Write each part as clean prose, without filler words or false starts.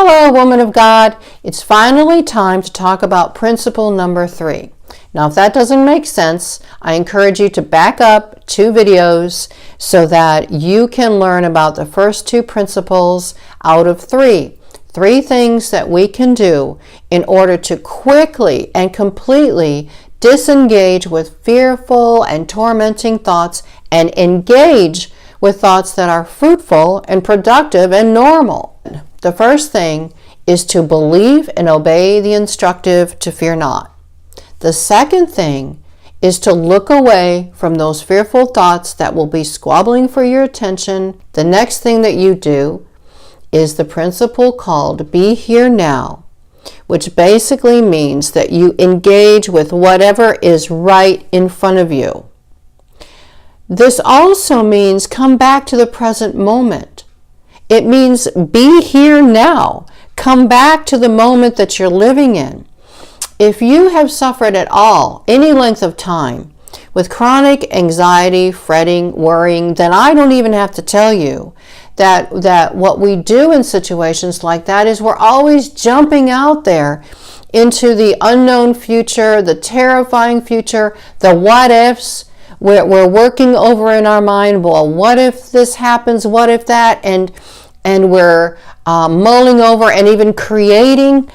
Hello, woman of God. It's finally time to talk about principle number 3. Now, if that doesn't make sense, I encourage you to back up 2 videos so that you can learn about the first 2 principles out of 3. 3 things that we can do in order to quickly and completely disengage with fearful and tormenting thoughts and engage with thoughts that are fruitful and productive and normal. The first thing is to believe and obey the instructive to fear not. The second thing is to look away from those fearful thoughts that will be squabbling for your attention. The next thing that you do is the principle called Be Here Now, which basically means that you engage with whatever is right in front of you. This also means come back to the present moment. It means be here now. Come back to the moment that you're living in. If you have suffered at all, any length of time, with chronic anxiety, fretting, worrying, then I don't even have to tell you that what we do in situations like that is we're always jumping out there into the unknown future, the terrifying future, the what ifs. We're working over in our mind, well, what if this happens, what if that, and we're mulling over and even creating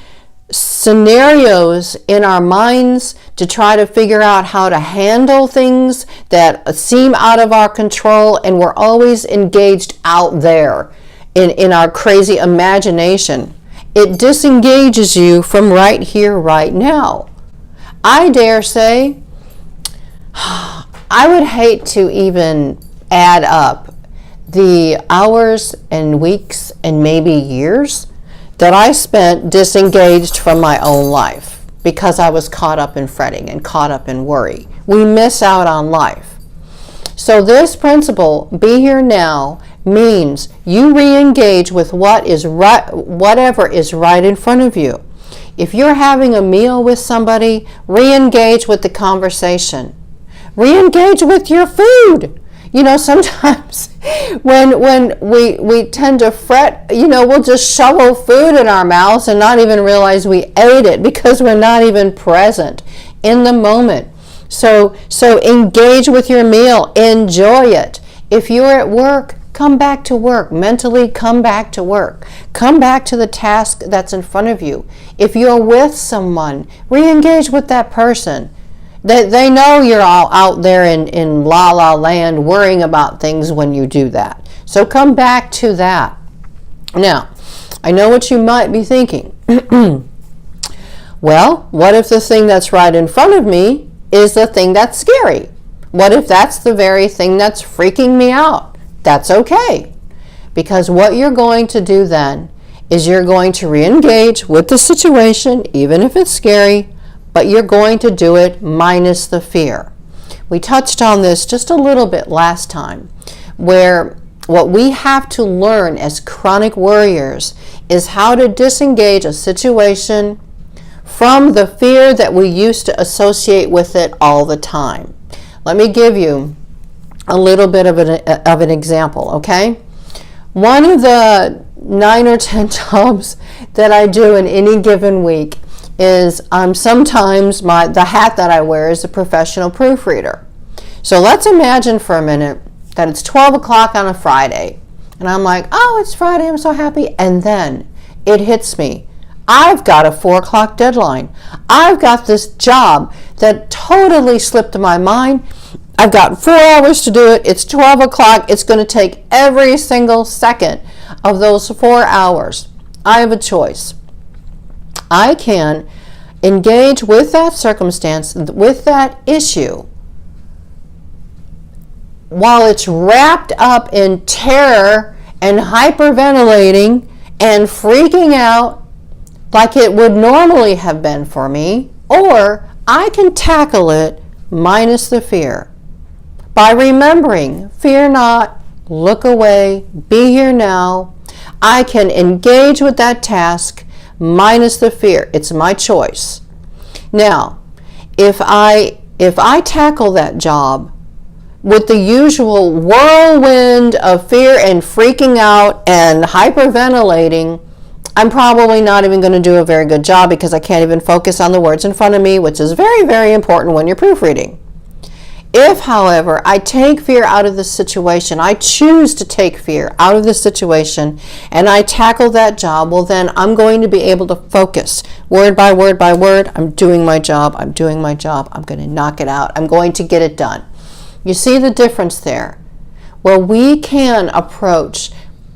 scenarios in our minds to try to figure out how to handle things that seem out of our control, and we're always engaged out there in our crazy imagination. It disengages you from right here, right now. I dare say, I would hate to even add up the hours and weeks and maybe years that I spent disengaged from my own life because I was caught up in fretting and caught up in worry. We miss out on life. So this principle, Be Here Now, means you re-engage with what is right, whatever is right in front of you. If you're having a meal with somebody, re-engage with the conversation. Re-engage with your food. You know, sometimes when we tend to fret, we'll just shovel food in our mouths and not even realize we ate it because we're not even present in the moment. So engage with your meal. Enjoy it. If you're at work, come back to work. Mentally, come back to work. Come back to the task that's in front of you. If you're with someone, re-engage with that person. They know you're all out there in la-la land worrying about things when you do that. So come back to that. Now, I know what you might be thinking. Well, what if the thing that's right in front of me is the thing that's scary? What if that's the very thing that's freaking me out? That's okay. Because what you're going to do then is you're going to re-engage with the situation, even if it's scary, but you're going to do it minus the fear. We touched on this just a little bit last time, where what we have to learn as chronic worriers is how to disengage a situation from the fear that we used to associate with it all the time. Let me give you a little bit of an example, okay? One of the 9 or 10 jobs that I do in any given week is sometimes the hat that I wear is a professional proofreader. So let's imagine for a minute that it's 12 o'clock on a Friday, and I'm like, oh, it's Friday, I'm so happy, and then it hits me. I've got a 4 o'clock deadline. I've got this job that totally slipped my mind. I've got 4 hours to do it. It's 12 o'clock. It's going to take every single second of those 4 hours. I have a choice. I can engage with that circumstance, with that issue, while it's wrapped up in terror and hyperventilating and freaking out like it would normally have been for me, or I can tackle it minus the fear by remembering, fear not, look away, be here now. I can engage with that task minus the fear. It's my choice. Now, if I tackle that job with the usual whirlwind of fear and freaking out and hyperventilating, I'm probably not even going to do a very good job because I can't even focus on the words in front of me, which is very, very important when you're proofreading. If, however, I take fear out of the situation, I choose to take fear out of the situation, and I tackle that job, well then I'm going to be able to focus word by word by word. I'm doing my job, I'm doing my job, I'm going to knock it out, I'm going to get it done. You see the difference there? Well, we can approach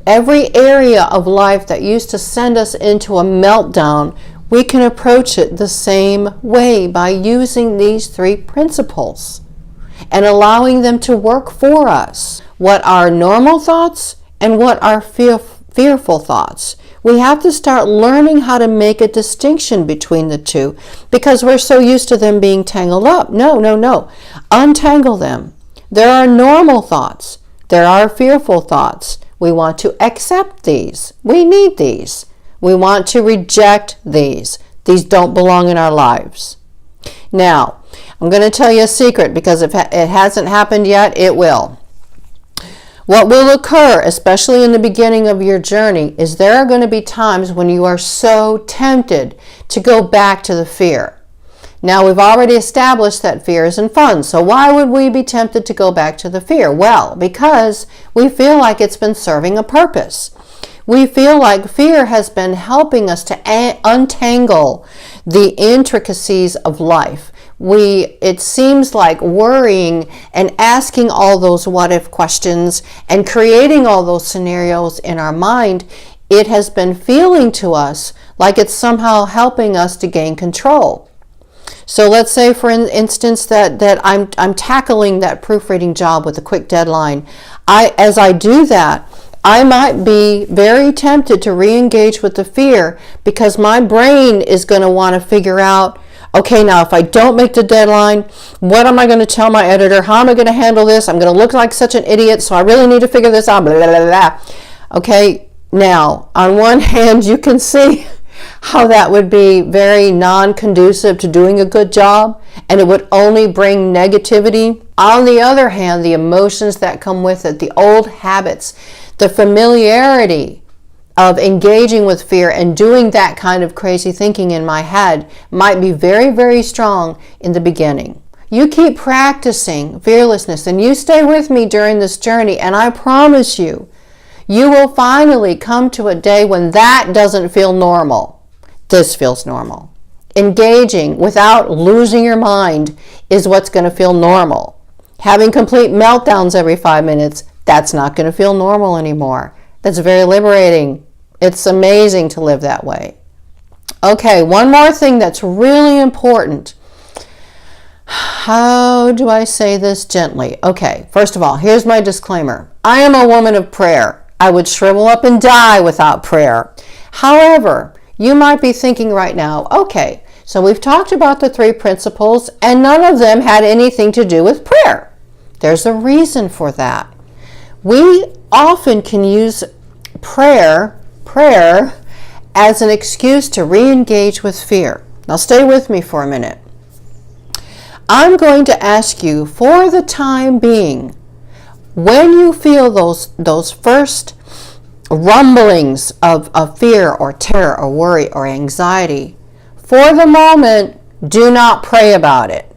every area of life that used to send us into a meltdown. We can approach it the same way by using these 3 principles and allowing them to work for us. What are normal thoughts and what are fearful thoughts? We have to start learning how to make a distinction between the two because we're so used to them being tangled up. No. Untangle them. There are normal thoughts. There are fearful thoughts. We want to accept these. We need these. We want to reject these. These don't belong in our lives. Now, I'm going to tell you a secret because if it hasn't happened yet, it will. What will occur, especially in the beginning of your journey, is there are going to be times when you are so tempted to go back to the fear. Now, we've already established that fear isn't fun, so why would we be tempted to go back to the fear? Well, because we feel like it's been serving a purpose. We feel like fear has been helping us to untangle the intricacies of life. It seems like worrying and asking all those what-if questions and creating all those scenarios in our mind, it has been feeling to us like it's somehow helping us to gain control. So let's say, for instance, that I'm tackling that proofreading job with a quick deadline. As I do that, I might be very tempted to re-engage with the fear because my brain is going to want to figure out, okay, now if I don't make the deadline, what am I going to tell my editor? How am I going to handle this? I'm going to look like such an idiot, so I really need to figure this out. Blah, blah, blah, blah. Okay, now, on one hand, you can see how that would be very non-conducive to doing a good job, and it would only bring negativity. On the other hand, the emotions that come with it, the old habits, the familiarity of engaging with fear and doing that kind of crazy thinking in my head might be very, very strong in the beginning. You keep practicing fearlessness and you stay with me during this journey, and I promise you, you will finally come to a day when that doesn't feel normal. This feels normal. Engaging without losing your mind is what's going to feel normal. Having complete meltdowns every 5 minutes, that's not going to feel normal anymore. That's very liberating. It's amazing to live that way. Okay, one more thing that's really important. How do I say this gently? Okay, first of all, here's my disclaimer. I am a woman of prayer. I would shrivel up and die without prayer. However, you might be thinking right now, okay, so we've talked about the 3 principles and none of them had anything to do with prayer. There's a reason for that. We often can use prayer as an excuse to re-engage with fear. Now stay with me for a minute. I'm going to ask you, for the time being, when you feel those first rumblings of fear or terror or worry or anxiety, for the moment, do not pray about it.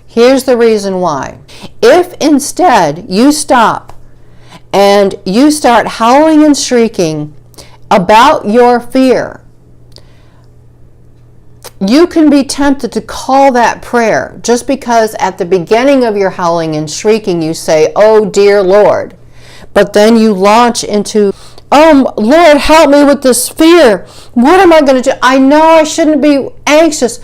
Here's the reason why. If instead you stop and you start howling and shrieking about your fear, you can be tempted to call that prayer just because at the beginning of your howling and shrieking you say, "Oh dear Lord," but then you launch into, "Oh Lord, help me with this fear. What am I going to do? I know I shouldn't be anxious."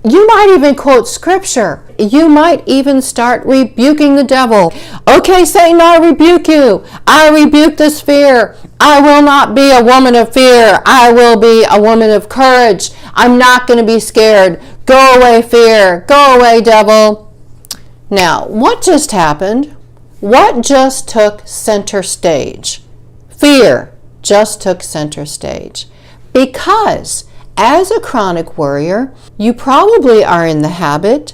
You might even quote scripture. You might even start rebuking the devil. "Okay, Satan, I rebuke you. I rebuke this fear. I will not be a woman of fear. I will be a woman of courage. I'm not going to be scared. Go away, fear. Go away, devil." Now, what just happened? What just took center stage? Fear just took center stage. Because as a chronic worrier, you probably are in the habit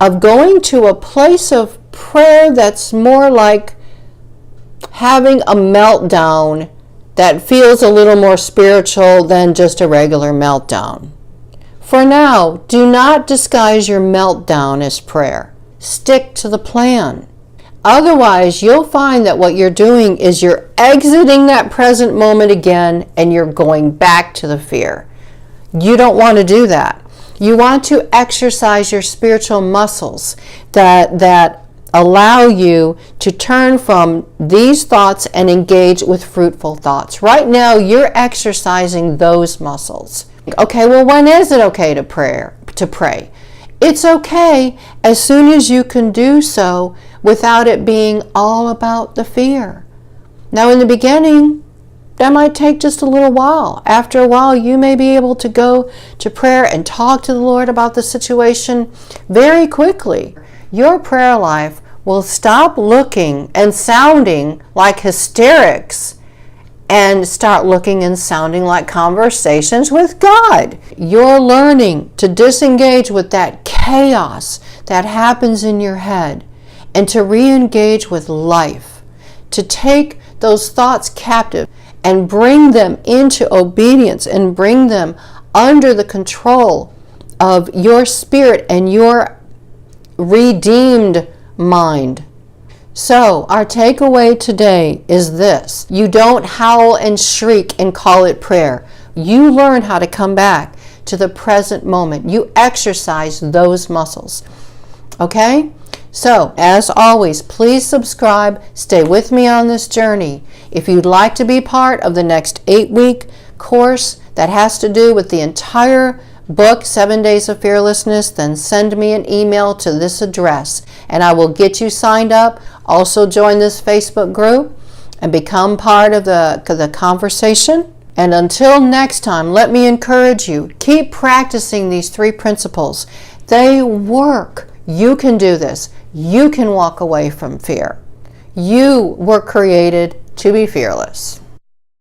of going to a place of prayer that's more like having a meltdown that feels a little more spiritual than just a regular meltdown. For now, do not disguise your meltdown as prayer. Stick to the plan. Otherwise, you'll find that what you're doing is you're exiting that present moment again and you're going back to the fear. You don't want to do that. You want to exercise your spiritual muscles that allow you to turn from these thoughts and engage with fruitful thoughts. Right now, you're exercising those muscles. Okay, well, when is it okay to pray? It's okay as soon as you can do so without it being all about the fear. Now, in the beginning, that might take just a little while. After a while, you may be able to go to prayer and talk to the Lord about the situation very quickly. Your prayer life will stop looking and sounding like hysterics and start looking and sounding like conversations with God. You're learning to disengage with that chaos that happens in your head and to re-engage with life, to take those thoughts captive and bring them into obedience and bring them under the control of your spirit and your redeemed mind. So, our takeaway today is this. You don't howl and shriek and call it prayer. You learn how to come back to the present moment. You exercise those muscles. Okay? So, as always, please subscribe. Stay with me on this journey. If you'd like to be part of the next 8-week course that has to do with the entire book, 7 Days of Fearlessness, then send me an email to this address and I will get you signed up. Also join this Facebook group and become part of the conversation. And until next time, let me encourage you, keep practicing these 3 principles. They work. You can do this. You can walk away from fear. You were created to be fearless.